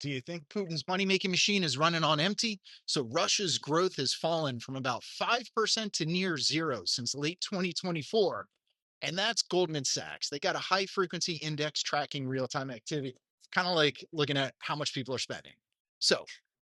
Do you think Putin's money making machine is running on empty? So Russia's growth has fallen from about 5% to near zero since late 2024. And that's Goldman Sachs. They got a high frequency index tracking real time activity, kind of like looking at how much people are spending. So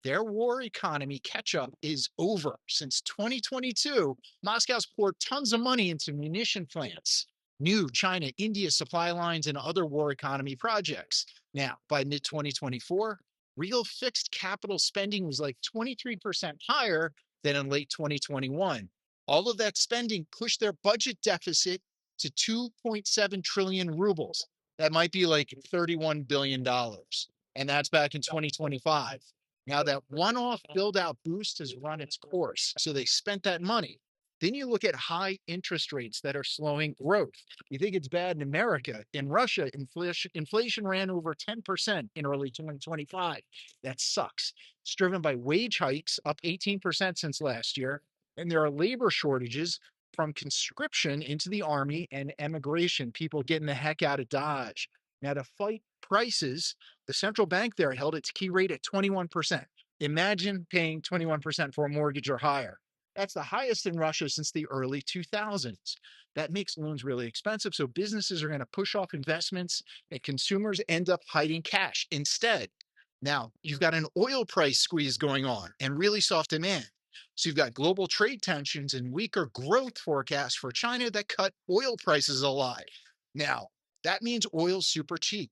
their war economy catch up is over. Since 2022, Moscow's poured tons of money into munition plants, new China India supply lines, and other war economy projects. Now, by mid 2024, real fixed capital spending was like 23% higher than in late 2021. All of that spending pushed their budget deficit to 2.7 trillion rubles. That might be like $31 billion. And that's back in 2025. Now, that one off build out boost has run its course. So they spent that money. Then you look at high interest rates that are slowing growth. You think it's bad in America. In Russia, inflation ran over 10% in early 2025. That sucks. It's driven by wage hikes, up 18% since last year. And there are labor shortages from conscription into the army and emigration, people getting the heck out of Dodge. Now, to fight prices, the central bank there held its key rate at 21%. Imagine paying 21% for a mortgage or higher. That's the highest in Russia since the early 2000s. That makes loans really expensive. So businesses are going to push off investments and consumers end up hiding cash instead. Now, you've got an oil price squeeze going on and really soft demand. So you've got global trade tensions and weaker growth forecasts for China that cut oil prices alive. Now, that means oil's super cheap.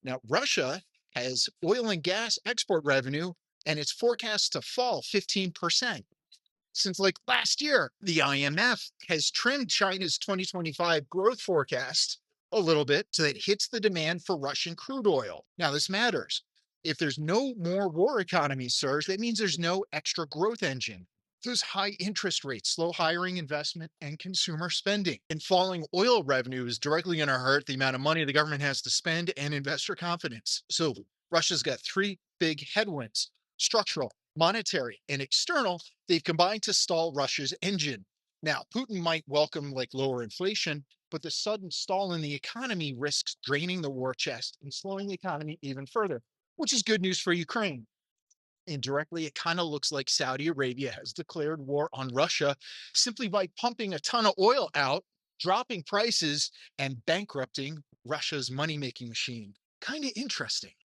Now, Russia has oil and gas export revenue, and it's forecast to fall 15%. Since like last year, the IMF has trimmed China's 2025 growth forecast a little bit so that it hits the demand for Russian crude oil. Now, this matters. If there's no more war economy surge, that means there's no extra growth engine. Those high interest rates slow hiring, investment, and consumer spending. And falling oil revenue is directly going to hurt the amount of money the government has to spend and investor confidence. So Russia's got three big headwinds: structural, monetary, and external. They've combined to stall Russia's engine. Now, Putin might welcome like lower inflation, but the sudden stall in the economy risks draining the war chest and slowing the economy even further, which is good news for Ukraine. Indirectly, it kind of looks like Saudi Arabia has declared war on Russia simply by pumping a ton of oil out, dropping prices, and bankrupting Russia's money making machine. Kind of interesting.